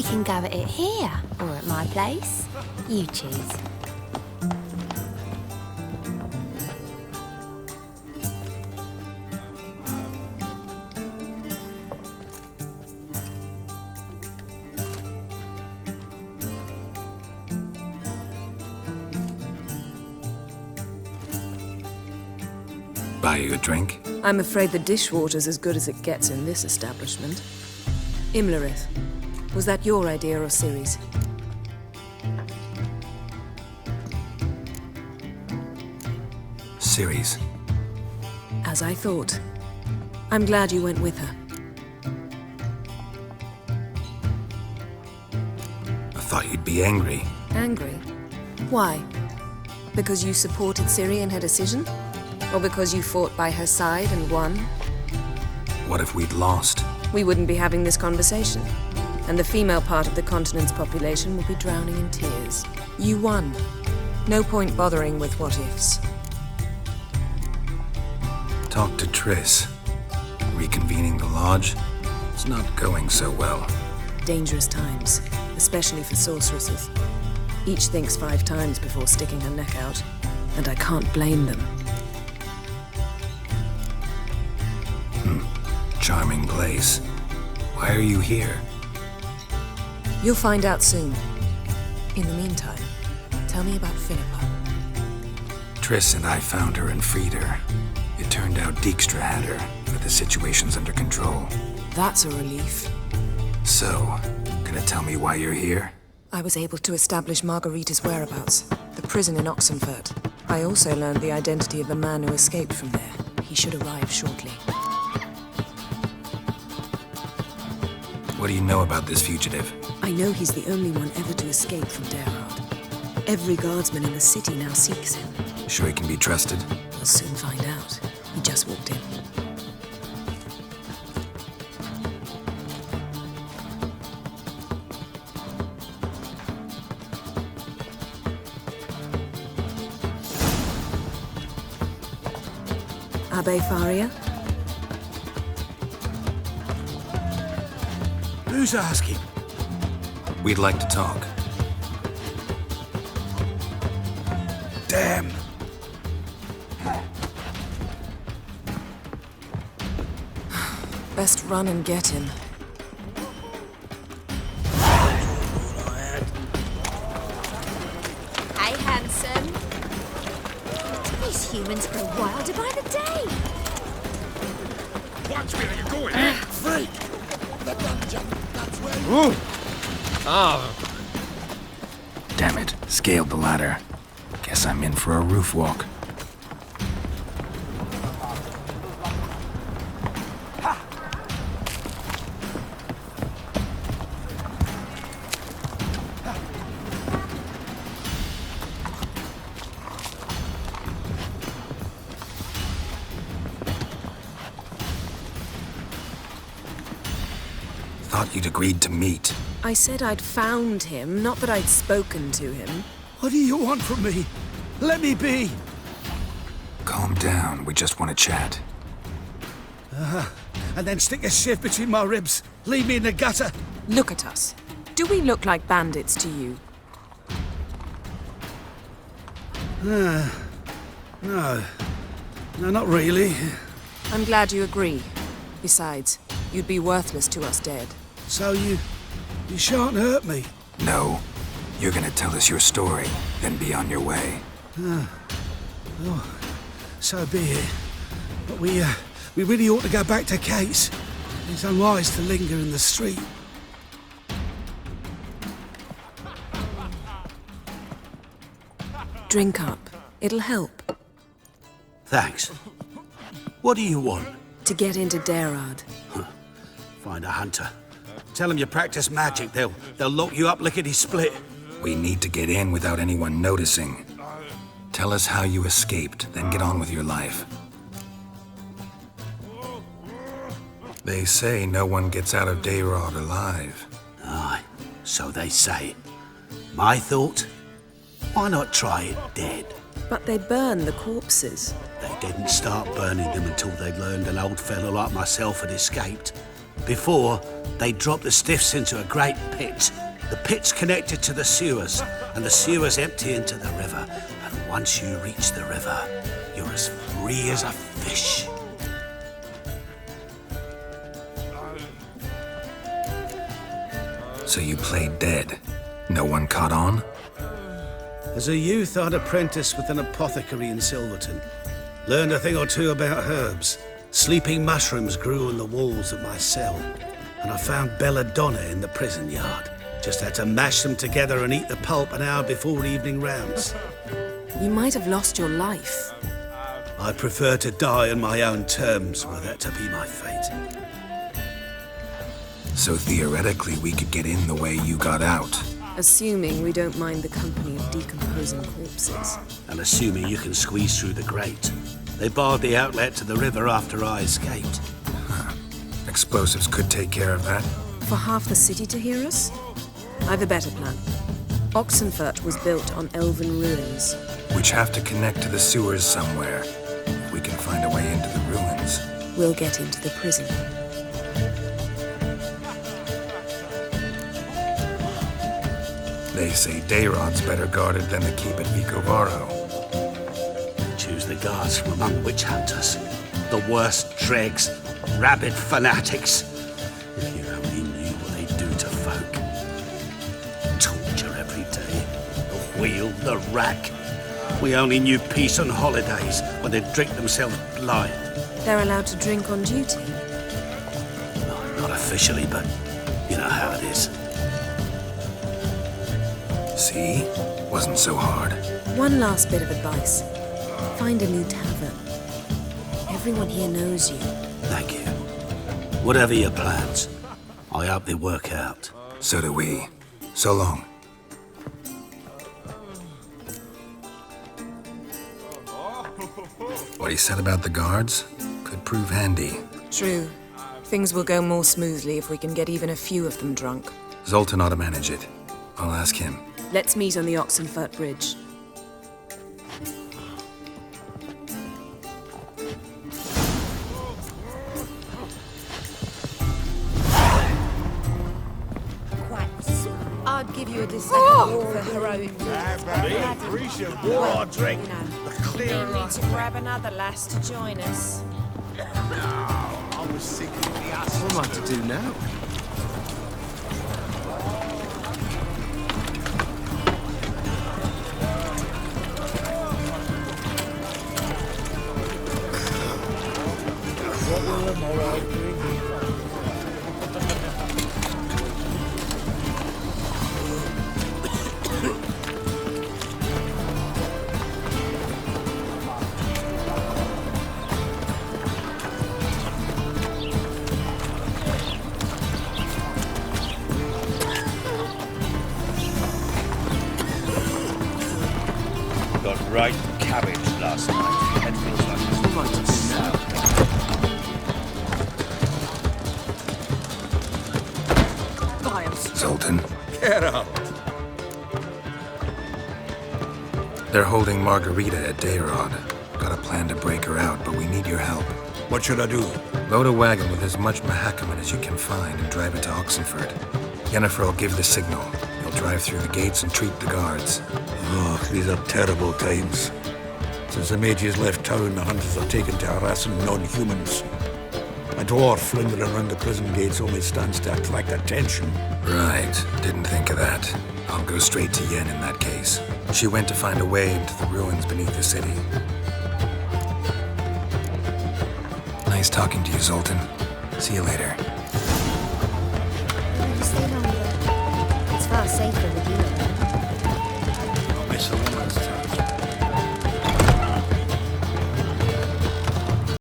We can go at it here, or at my place. You choose. Buy you a drink? I'm afraid the dishwater's as good as it gets in this establishment. Imlerith, was that your idea or Ciri's? Ciri's. As I thought. I'm glad you went with her. I thought you'd be angry. Angry? Why? Because you supported Ciri in her decision? Or because you fought by her side and won? What if we'd lost? We wouldn't be having this conversation. And the female part of the continent's population would be drowning in tears. You won. No point bothering with what-ifs. Talk to Triss. Reconvening the lodge? It's not going so well. Dangerous times, especially for sorceresses. Each thinks 5 times before sticking her neck out. And I can't blame them. Charming place. Why are you here? You'll find out soon. In the meantime, tell me about Philippa. Triss and I found her and freed her. It turned out Dijkstra had her, but the situation's under control. That's a relief. So, gonna tell me why you're here? I was able to establish Margarita's whereabouts, the prison in Oxenfurt. I also learned the identity of the man who escaped from there. He should arrive shortly. What do you know about this fugitive? I know he's the only one ever to escape from Derard. Every guardsman in the city now seeks him. Sure he can be trusted? We'll soon find out. He just walked in. Abbe Faria? Who's asking? We'd like to talk. Damn. Best run and get him. Hey, handsome. These humans grow wilder by the day. Watch me, you're going. Freak! The dungeon, that's where you... Damn it. Scaled the ladder. Guess I'm in for a roof walk. Thought you'd agreed to meet. I said I'd found him, not that I'd spoken to him. What do you want from me? Let me be! Calm down. We just want to chat. And then stick a shiv between my ribs. Leave me in the gutter. Look at us. Do we look like bandits to you? No. No, not really. I'm glad you agree. Besides, you'd be worthless to us dead. So you shan't hurt me. No. You're gonna tell us your story, then be on your way. So be it. But we really ought to go back to Kate's. It's unwise to linger in the street. Drink up. It'll help. Thanks. What do you want? To get into Derard. Find a hunter. Tell them you practice magic. They'll lock you up lickety-split. We need to get in without anyone noticing. Tell us how you escaped, then get on with your life. They say no one gets out of Derard alive. Aye, so they say. My thought? Why not try it dead? But they burn the corpses. They didn't start burning them until they'd learned an old fellow like myself had escaped. Before, they dropped the stiffs into a great pit. The pit's connected to the sewers, and the sewers empty into the river. And once you reach the river, you're as free as a fish. So you played dead. No one caught on? As a youth, I'd apprenticed with an apothecary in Silverton. Learned a thing or two about herbs. Sleeping mushrooms grew on the walls of my cell. And I found belladonna in the prison yard. Just had to mash them together and eat the pulp an hour before evening rounds. You might have lost your life. I prefer to die on my own terms, were that to be my fate. So theoretically, we could get in the way you got out. Assuming we don't mind the company of decomposing corpses. And assuming you can squeeze through the grate. They barred the outlet to the river after I escaped. Explosives could take care of that. For half the city to hear us? I've a better plan. Oxenfurt was built on elven ruins. Which have to connect to the sewers somewhere. If we can find a way into the ruins. We'll get into the prison. They say Dayrod's better guarded than the keep at Vicovaro. Choose the guards from among witch hunters. The worst dregs, rabid fanatics. If you only knew what they do to folk. Torture every day. The wheel, the rack. We only knew peace on holidays when they'd drink themselves blind. They're allowed to drink on duty? No, not officially, but you know how it is. See? Wasn't so hard. One last bit of advice. Find a new tavern. Everyone here knows you. Thank you. Whatever your plans, I hope they work out. So do we. So long. What he said about the guards could prove handy. True. Things will go more smoothly if we can get even a few of them drunk. Zoltan ought to manage it. I'll ask him. Let's meet on the Oxenfurt Bridge. I'd give you a discount for heroic War drink. We need to grab another lass to join us. I was sick of the ass. What am I to do now? Got right cabbage last night. That feels like it's What am I to do now? Zoltan. Get out! They're holding Margarita at Dayrod. Got a plan to break her out, but we need your help. What should I do? Load a wagon with as much Mahakaman as you can find and drive it to Oxenfurt. Yennefer will give the signal. You'll drive through the gates and treat the guards. Oh, these are terrible times. Since the mages left town, the hunters have taken to harassing non-humans. A dwarf lingering around the prison gates only stands to attract attention. Right, didn't think of that. I'll go straight to Yen in that case. She went to find a way into the ruins beneath the city. Nice talking to you, Zoltan. See you later. Stay longer. It's far safer with you.